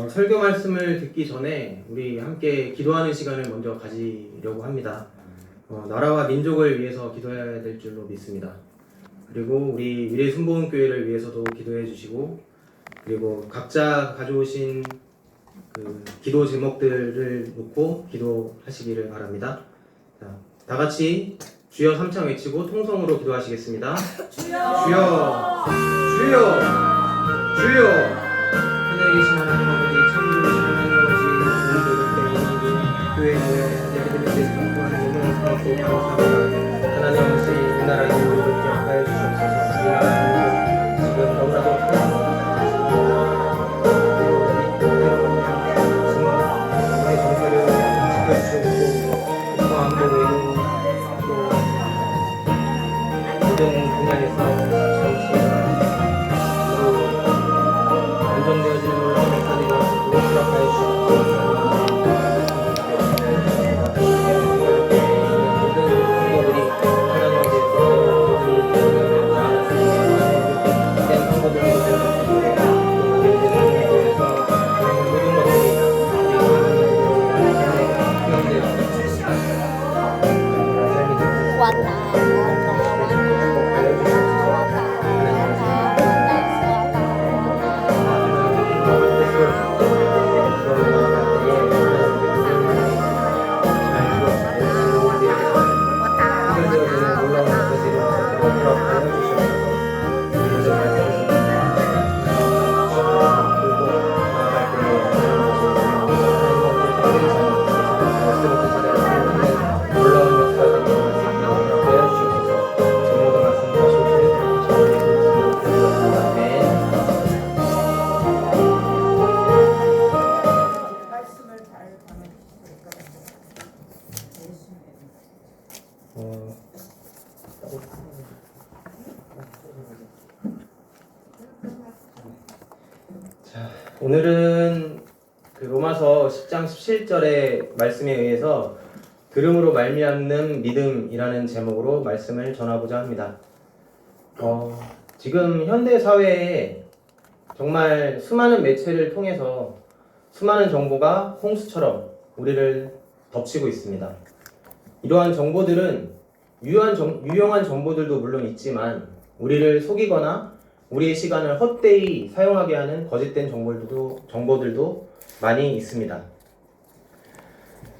설교 말씀을 듣기 전에 우리 함께 기도하는 시간을 먼저 가지려고 합니다. 나라와 민족을 위해서 기도해야 될 줄로 믿습니다. 그리고 우리 미래순복음교회를 위해서도 기도해 주시고, 그리고 각자 가져오신 그 기도 제목들을 놓고 기도하시기를 바랍니다. 자, 다 같이 주여 3창 외치고 통성으로 기도하시겠습니다. 주여! 주여! 주여! 주여! 하늘에 계신 하나님 아버지, 천국에 계신 하나님 아버지, 오늘도 교회에 예배드릴 때 성공하는 몸을 고맙고 감사합니다. 하나님 아버지, 이 나라의 민족을 기억하여 주시옵소서. 이 나라의 민족 지금 너무나도 오늘은 그 로마서 10장 17절의 말씀에 의해서 들음으로 말미암는 믿음이라는 제목으로 말씀을 전하고자 합니다. 지금 현대 사회에 정말 수많은 매체를 통해서 수많은 정보가 홍수처럼 우리를 덮치고 있습니다. 이러한 정보들은 유용한 정보들도 물론 있지만 우리를 속이거나 우리의 시간을 헛되이 사용하게 하는 거짓된 정보들도 많이 있습니다.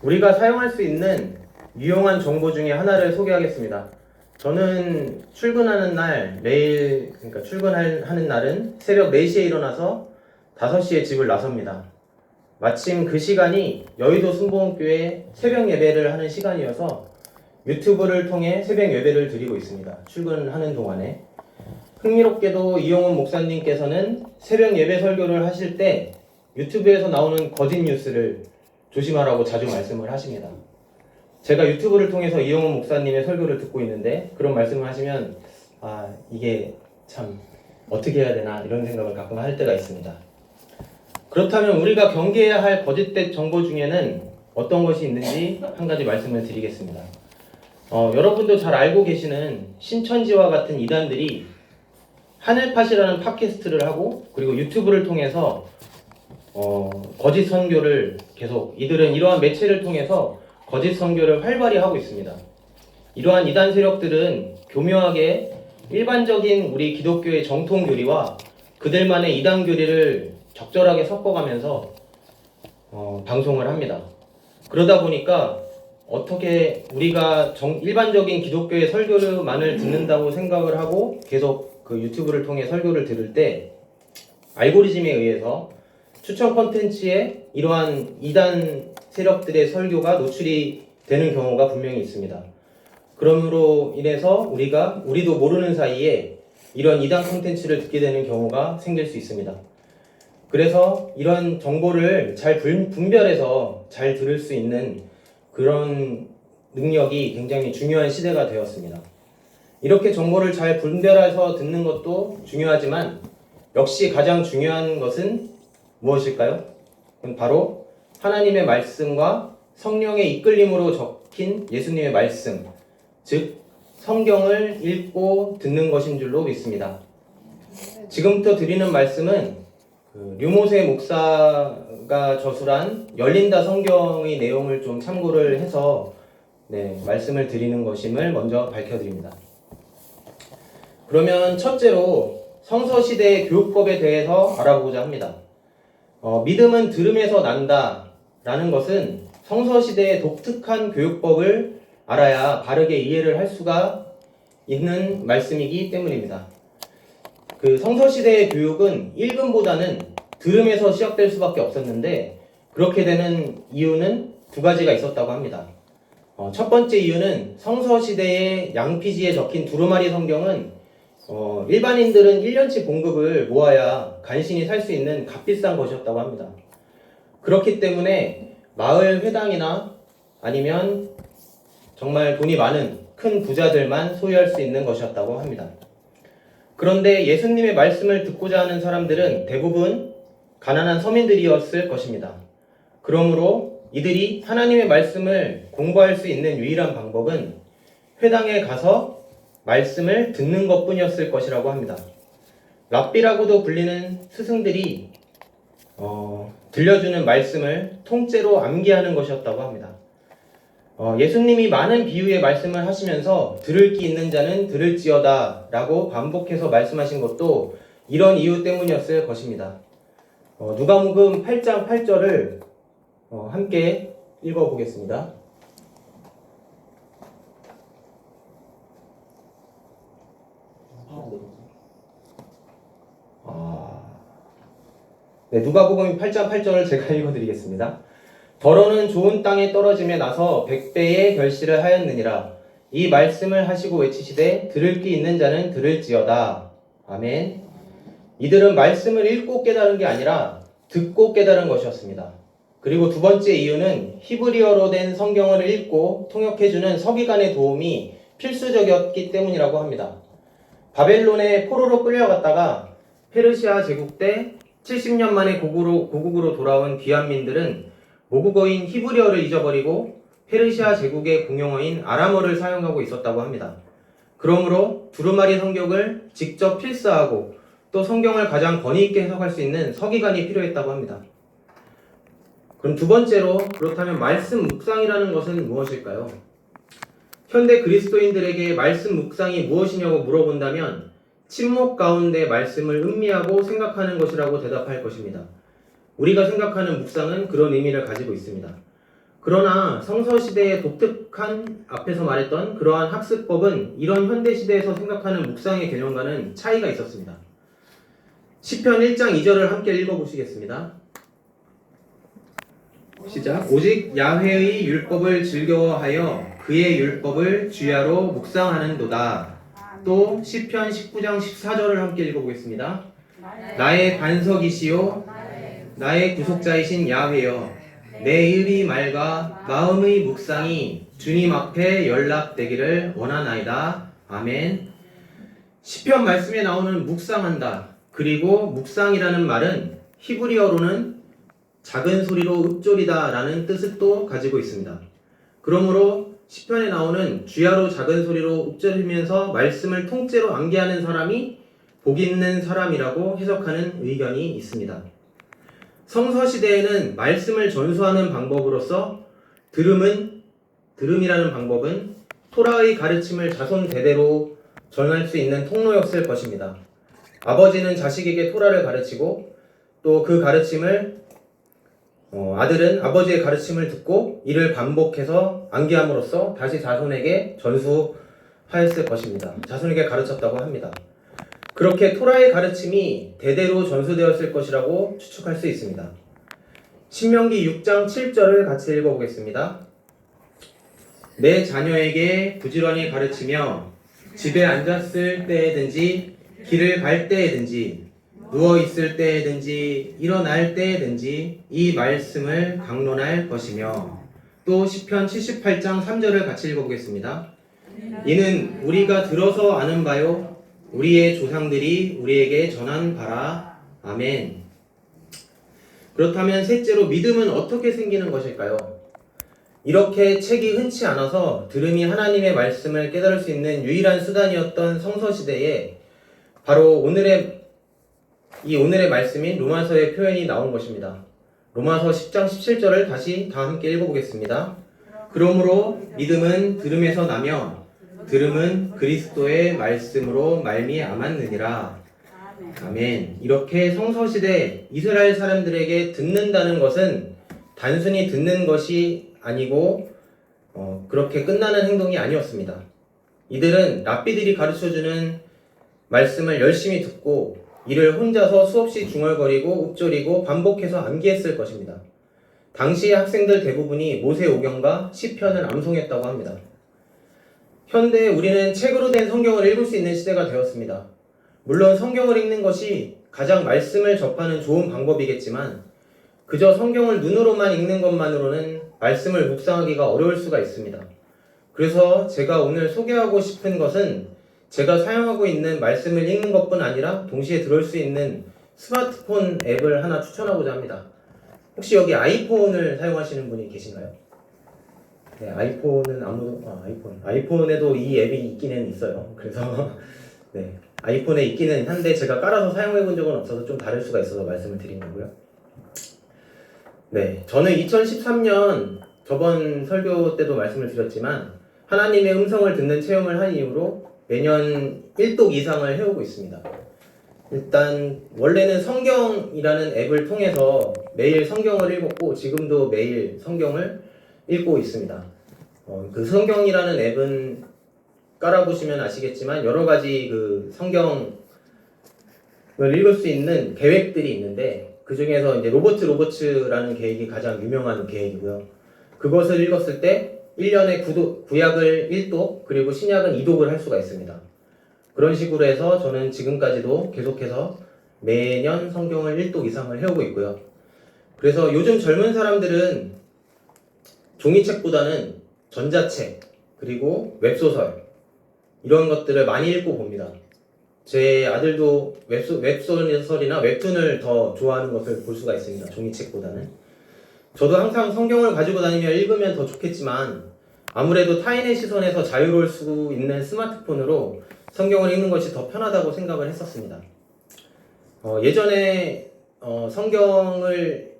우리가 사용할 수 있는 유용한 정보 중에 하나를 소개하겠습니다. 저는 출근하는 날, 출근하는 날은 새벽 4시에 일어나서 5시에 집을 나섭니다. 마침 그 시간이 여의도 순복음교회 새벽 예배를 하는 시간이어서 유튜브를 통해 새벽 예배를 드리고 있습니다. 출근하는 동안에. 흥미롭게도 이용훈 목사님께서는 새벽 예배 설교를 하실 때 유튜브에서 나오는 거짓 뉴스를 조심하라고 자주 말씀을 하십니다. 제가 유튜브를 통해서 이용훈 목사님의 설교를 듣고 있는데 그런 말씀을 하시면 이게 참 어떻게 해야 되나 이런 생각을 가끔 할 때가 있습니다. 그렇다면 우리가 경계해야 할 거짓된 정보 중에는 어떤 것이 있는지 한 가지 말씀을 드리겠습니다. 여러분도 잘 알고 계시는 신천지와 같은 이단들이 하늘팟이라는 팟캐스트를 하고 그리고 유튜브를 통해서 거짓 선교를 계속 이들은 이러한 매체를 통해서 거짓 선교를 활발히 하고 있습니다. 이러한 이단 세력들은 교묘하게 일반적인 우리 기독교의 정통 교리와 그들만의 이단 교리를 적절하게 섞어가면서 방송을 합니다. 그러다 보니까 어떻게 우리가 일반적인 기독교의 설교만을 듣는다고 생각을 하고 계속 그 유튜브를 통해 설교를 들을 때 알고리즘에 의해서 추천 콘텐츠에 이러한 이단 세력들의 설교가 노출이 되는 경우가 분명히 있습니다. 그러므로 인해서 우리도 모르는 사이에 이런 이단 콘텐츠를 듣게 되는 경우가 생길 수 있습니다. 그래서 이런 정보를 잘 분별해서 잘 들을 수 있는 그런 능력이 굉장히 중요한 시대가 되었습니다. 이렇게 정보를 잘 분별해서 듣는 것도 중요하지만 역시 가장 중요한 것은 무엇일까요? 바로 하나님의 말씀과 성령의 이끌림으로 적힌 예수님의 말씀, 즉 성경을 읽고 듣는 것인 줄로 믿습니다. 지금부터 드리는 말씀은 류모세 목사가 제가 저술한 열린다 성경의 내용을 좀 참고를 해서 말씀을 드리는 것임을 먼저 밝혀드립니다. 그러면 첫째로 성서시대의 교육법에 대해서 알아보고자 합니다. 믿음은 들음에서 난다 라는 것은 성서시대의 독특한 교육법을 알아야 바르게 이해를 할 수가 있는 말씀이기 때문입니다. 그 성서시대의 교육은 읽음보다는 들음에서 시작될 수밖에 없었는데 그렇게 되는 이유는 두 가지가 있었다고 합니다. 첫 번째 이유는 성서시대의 양피지에 적힌 두루마리 성경은 일반인들은 1년치 공급을 모아야 간신히 살 수 있는 값비싼 것이었다고 합니다. 그렇기 때문에 마을 회당이나 아니면 정말 돈이 많은 큰 부자들만 소유할 수 있는 것이었다고 합니다. 그런데 예수님의 말씀을 듣고자 하는 사람들은 대부분 가난한 서민들이었을 것입니다. 그러므로 이들이 하나님의 말씀을 공부할 수 있는 유일한 방법은 회당에 가서 말씀을 듣는 것뿐이었을 것이라고 합니다. 랍비라고도 불리는 스승들이 들려주는 말씀을 통째로 암기하는 것이었다고 합니다. 예수님이 많은 비유의 말씀을 하시면서 들을 귀 있는 자는 들을지어다 라고 반복해서 말씀하신 것도 이런 이유 때문이었을 것입니다. 누가복음 8장 8절을 함께 읽어보겠습니다. 누가복음 8장 8절을 제가 읽어드리겠습니다. 더러는 좋은 땅에 떨어짐에 나서 100배의 결실을 하였느니라. 이 말씀을 하시고 외치시되 들을 귀 있는 자는 들을지어다. 아멘. 이들은 말씀을 읽고 깨달은 게 아니라 듣고 깨달은 것이었습니다. 그리고 두 번째 이유는 히브리어로 된 성경을 읽고 통역해주는 서기관의 도움이 필수적이었기 때문이라고 합니다. 바벨론에 포로로 끌려갔다가 페르시아 제국 때 70년 만에 고국으로 돌아온 귀환민들은 모국어인 히브리어를 잊어버리고 페르시아 제국의 공용어인 아람어를 사용하고 있었다고 합니다. 그러므로 두루마리 성경을 직접 필사하고 또 성경을 가장 권위 있게 해석할 수 있는 서기관이 필요했다고 합니다. 그럼 두 번째로, 그렇다면 말씀 묵상이라는 것은 무엇일까요? 현대 그리스도인들에게 말씀 묵상이 무엇이냐고 물어본다면 침묵 가운데 말씀을 음미하고 생각하는 것이라고 대답할 것입니다. 우리가 생각하는 묵상은 그런 의미를 가지고 있습니다. 그러나 성서시대의 독특한 앞에서 말했던 그러한 학습법은 이런 현대시대에서 생각하는 묵상의 개념과는 차이가 있었습니다. 시편 1장 2절을 함께 읽어보시겠습니다. 시작. 오직 야훼의 율법을 즐거워하여 그의 율법을 주야로 묵상하는도다. 또 시편 19장 14절을 함께 읽어보겠습니다. 나의 반석이시요 나의 구속자이신 야훼여 내 입이 맑아 마음의 묵상이 주님 앞에 연락되기를 원하나이다. 아멘. 시편 말씀에 나오는 묵상한다. 그리고 묵상이라는 말은 히브리어로는 작은 소리로 읊조리다 라는 뜻을 또 가지고 있습니다. 그러므로 시편에 나오는 주야로 작은 소리로 읊조리면서 말씀을 통째로 암기하는 사람이 복 있는 사람이라고 해석하는 의견이 있습니다. 성서시대에는 말씀을 전수하는 방법으로서 들음이라는 방법은 토라의 가르침을 자손 대대로 전할 수 있는 통로였을 것입니다. 아버지는 자식에게 토라를 가르치고 또 그 가르침을 아들은 아버지의 가르침을 듣고 이를 반복해서 암기함으로써 다시 자손에게 전수하였을 것입니다. 자손에게 가르쳤다고 합니다. 그렇게 토라의 가르침이 대대로 전수되었을 것이라고 추측할 수 있습니다. 신명기 6장 7절을 같이 읽어보겠습니다. 내 자녀에게 부지런히 가르치며 집에 앉았을 때에든지 길을 갈 때에든지 누워있을 때에든지 일어날 때에든지 이 말씀을 강론할 것이며 또 시편 78장 3절을 같이 읽어보겠습니다. 이는 우리가 들어서 아는 바요 우리의 조상들이 우리에게 전한 바라. 아멘. 그렇다면 셋째로 믿음은 어떻게 생기는 것일까요? 이렇게 책이 흔치 않아서 들음이 하나님의 말씀을 깨달을 수 있는 유일한 수단이었던 성서시대에 바로 오늘의 말씀인 로마서의 표현이 나온 것입니다. 로마서 10장 17절을 다시 다 함께 읽어보겠습니다. 그러므로 믿음은 들음에서 나며 들음은 그리스도의 말씀으로 말미암았느니라. 아멘. 이렇게 성서시대 이스라엘 사람들에게 듣는다는 것은 단순히 듣는 것이 아니고 그렇게 끝나는 행동이 아니었습니다. 이들은 랍비들이 가르쳐주는 말씀을 열심히 듣고 이를 혼자서 수없이 중얼거리고 읊조리고 반복해서 암기했을 것입니다. 당시의 학생들 대부분이 모세오경과 시편을 암송했다고 합니다. 현대 우리는 책으로 된 성경을 읽을 수 있는 시대가 되었습니다. 물론 성경을 읽는 것이 가장 말씀을 접하는 좋은 방법이겠지만 그저 성경을 눈으로만 읽는 것만으로는 말씀을 묵상하기가 어려울 수가 있습니다. 그래서 제가 오늘 소개하고 싶은 것은 제가 사용하고 있는 말씀을 읽는 것뿐 아니라 동시에 들을 수 있는 스마트폰 앱을 하나 추천하고자 합니다. 혹시 여기 아이폰을 사용하시는 분이 계신가요? 네, 아이폰은 아이폰에도 이 앱이 있기는 있어요. 그래서 네, 아이폰에 있기는 한데 제가 깔아서 사용해 본 적은 없어서 좀 다를 수가 있어서 말씀을 드린 거고요. 네, 저는 2013년 저번 설교 때도 말씀을 드렸지만 하나님의 음성을 듣는 체험을 한 이후로 매년 1독 이상을 해오고 있습니다. 일단 원래는 성경이라는 앱을 통해서 매일 성경을 읽었고 지금도 매일 성경을 읽고 있습니다. 그 성경이라는 앱은 깔아보시면 아시겠지만 여러 가지 그 성경을 읽을 수 있는 계획들이 있는데 그 중에서 이제 로버츠라는 계획이 가장 유명한 계획이고요. 그것을 읽었을 때 1년에 구약을 1독 그리고 신약은 2독을 할 수가 있습니다. 그런 식으로 해서 저는 지금까지도 계속해서 매년 성경을 1독 이상을 해오고 있고요. 그래서 요즘 젊은 사람들은 종이책보다는 전자책 그리고 웹소설 이런 것들을 많이 읽고 봅니다. 제 아들도 웹소설이나 웹툰을 더 좋아하는 것을 볼 수가 있습니다. 종이책보다는. 저도 항상 성경을 가지고 다니며 읽으면 더 좋겠지만 아무래도 타인의 시선에서 자유로울 수 있는 스마트폰으로 성경을 읽는 것이 더 편하다고 생각을 했었습니다. 예전에 성경을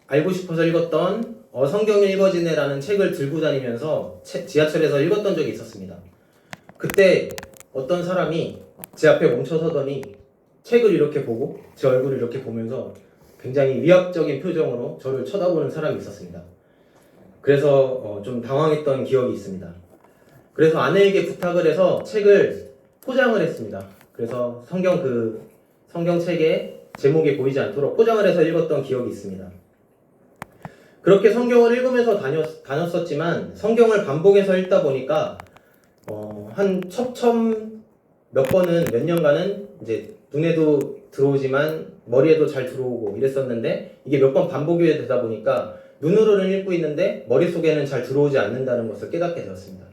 알고 싶어서 읽었던 성경이 읽어지네라는 책을 들고 다니면서 지하철에서 읽었던 적이 있었습니다. 그때 어떤 사람이 제 앞에 멈춰서더니 책을 이렇게 보고 제 얼굴을 이렇게 보면서 굉장히 위압적인 표정으로 저를 쳐다보는 사람이 있었습니다. 그래서 좀 당황했던 기억이 있습니다. 그래서 아내에게 부탁을 해서 책을 포장을 했습니다. 그래서 성경책에 제목이 보이지 않도록 포장을 해서 읽었던 기억이 있습니다. 그렇게 성경을 읽으면서 다녔었지만 성경을 반복해서 읽다 보니까 한 처음 몇 년간은 이제 눈에도 들어오지만 머리에도 잘 들어오고 이랬었는데 이게 몇 번 반복이 되다 보니까 눈으로는 읽고 있는데 머릿속에는 잘 들어오지 않는다는 것을 깨닫게 되었습니다.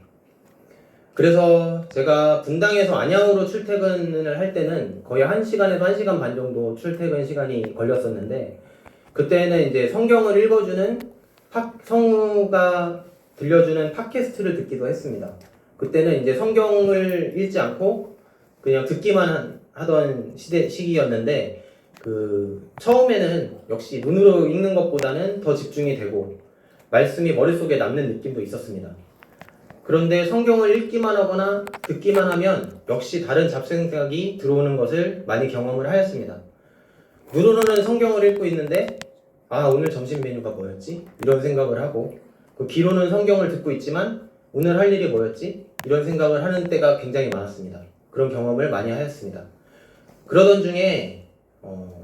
그래서 제가 분당에서 안양으로 출퇴근을 할 때는 거의 1시간에서 1시간 반 정도 출퇴근 시간이 걸렸었는데 그때는 이제 성경을 읽어주는 성우가 들려주는 팟캐스트를 듣기도 했습니다. 그때는 이제 성경을 읽지 않고 그냥 듣기만 하던 시기였는데 처음에는 역시 눈으로 읽는 것보다는 더 집중이 되고 말씀이 머릿속에 남는 느낌도 있었습니다. 그런데 성경을 읽기만 하거나 듣기만 하면 역시 다른 잡생각이 들어오는 것을 많이 경험을 하였습니다. 눈으로는 성경을 읽고 있는데 오늘 점심 메뉴가 뭐였지? 이런 생각을 하고 귀로는 성경을 듣고 있지만 오늘 할 일이 뭐였지? 이런 생각을 하는 때가 굉장히 많았습니다. 그런 경험을 많이 하였습니다. 그러던 중에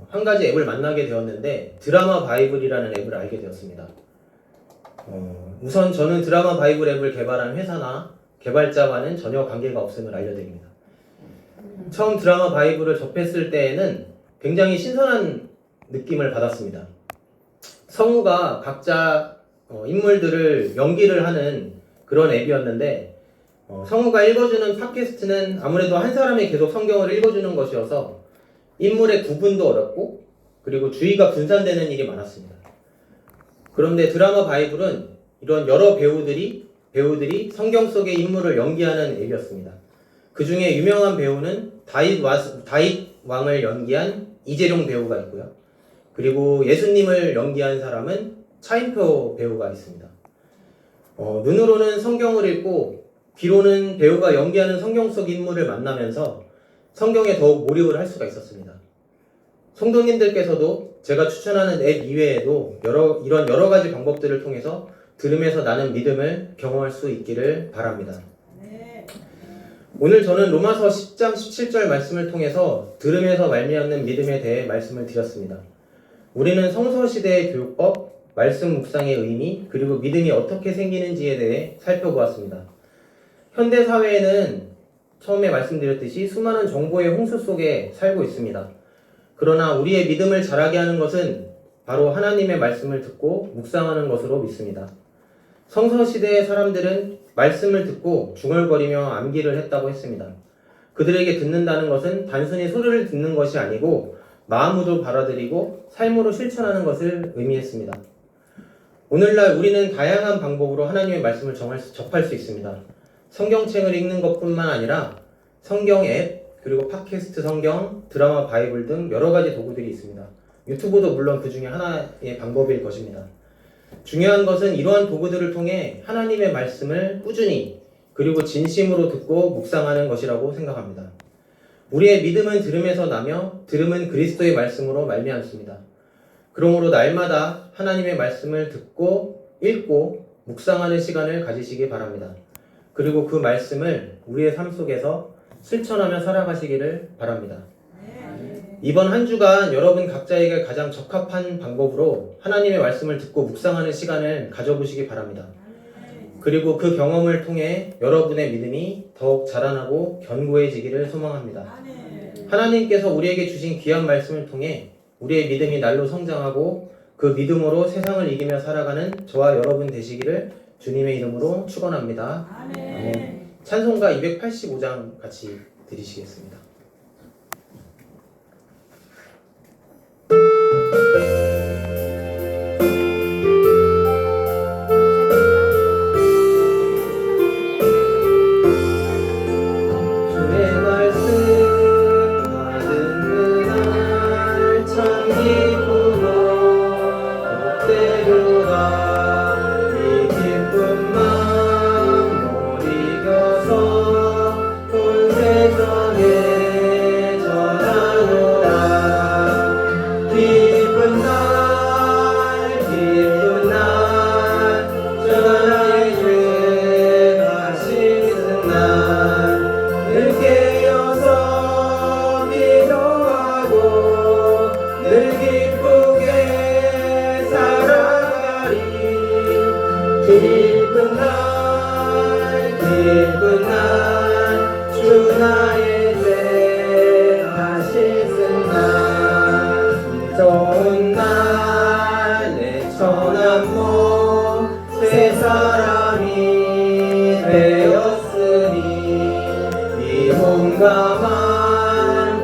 한 가지 앱을 만나게 되었는데 드라마 바이블이라는 앱을 알게 되었습니다. 우선 저는 드라마 바이블 앱을 개발한 회사나 개발자와는 전혀 관계가 없음을 알려드립니다. 처음 드라마 바이블을 접했을 때에는 굉장히 신선한 느낌을 받았습니다. 성우가 각자 인물들을 연기를 하는 그런 앱이었는데 성우가 읽어주는 팟캐스트는 아무래도 한 사람이 계속 성경을 읽어주는 것이어서 인물의 구분도 어렵고 그리고 주의가 분산되는 일이 많았습니다. 그런데 드라마 바이블은 이런 여러 배우들이 성경 속의 인물을 연기하는 앱이었습니다. 그 중에 유명한 배우는 다윗 왕을 연기한 이재룡 배우가 있고요. 그리고 예수님을 연기한 사람은 차인표 배우가 있습니다. 눈으로는 성경을 읽고 귀로는 배우가 연기하는 성경 속 인물을 만나면서 성경에 더욱 몰입을 할 수가 있었습니다. 성도님들께서도 제가 추천하는 앱 이외에도 이런 여러 가지 방법들을 통해서 들음에서 나는 믿음을 경험할 수 있기를 바랍니다. 오늘 저는 로마서 10장 17절 말씀을 통해서 들음에서 말미암는 믿음에 대해 말씀을 드렸습니다. 우리는 성서시대의 교육법, 말씀 묵상의 의미, 그리고 믿음이 어떻게 생기는지에 대해 살펴보았습니다. 현대사회에는 처음에 말씀드렸듯이 수많은 정보의 홍수 속에 살고 있습니다. 그러나 우리의 믿음을 자라게 하는 것은 바로 하나님의 말씀을 듣고 묵상하는 것으로 믿습니다. 성서시대의 사람들은 말씀을 듣고 중얼거리며 암기를 했다고 했습니다. 그들에게 듣는다는 것은 단순히 소리를 듣는 것이 아니고 마음으로 받아들이고 삶으로 실천하는 것을 의미했습니다. 오늘날 우리는 다양한 방법으로 하나님의 말씀을 접할 수 있습니다. 성경책을 읽는 것뿐만 아니라 성경 앱, 그리고 팟캐스트 성경, 드라마 바이블 등 여러 가지 도구들이 있습니다. 유튜브도 물론 그 중에 하나의 방법일 것입니다. 중요한 것은 이러한 도구들을 통해 하나님의 말씀을 꾸준히 그리고 진심으로 듣고 묵상하는 것이라고 생각합니다. 우리의 믿음은 들음에서 나며 들음은 그리스도의 말씀으로 말미암습니다. 그러므로 날마다 하나님의 말씀을 듣고 읽고 묵상하는 시간을 가지시기 바랍니다. 그리고 그 말씀을 우리의 삶 속에서 실천하며 살아가시기를 바랍니다. 이번 한 주간 여러분 각자에게 가장 적합한 방법으로 하나님의 말씀을 듣고 묵상하는 시간을 가져보시기 바랍니다. 그리고 그 경험을 통해 여러분의 믿음이 더욱 자라나고 견고해지기를 소망합니다. 하나님께서 우리에게 주신 귀한 말씀을 통해 우리의 믿음이 날로 성장하고 그 믿음으로 세상을 이기며 살아가는 저와 여러분 되시기를 주님의 이름으로 축원합니다. 아멘. 찬송가 285장 같이 드리시겠습니다. 기쁜 날 주 나의 죄 다 씻은 날 좋은 날 내 천한 몸 새 사람이 되었으니 이 몸과만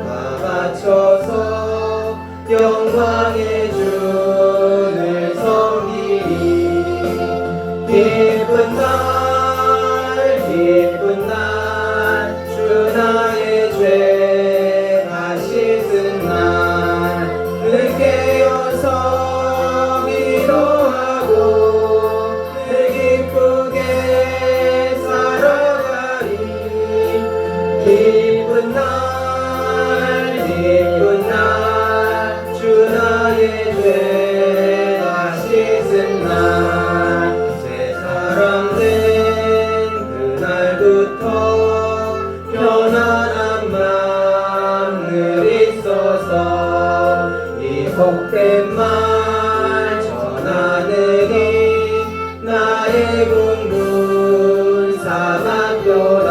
다 바쳐서 영광의 주를 섬기리 기쁜 날 주 나의 죄 다 씻은 날 늘 깨어서 기도하고 늘 기쁘게 살아가리 기쁜 날 주 나의 죄 다 씻은 날 새 사람 된 그날부터 편안한 마음 늘 있어서 이 복된 말 전하느니 나의 공분 삼았도다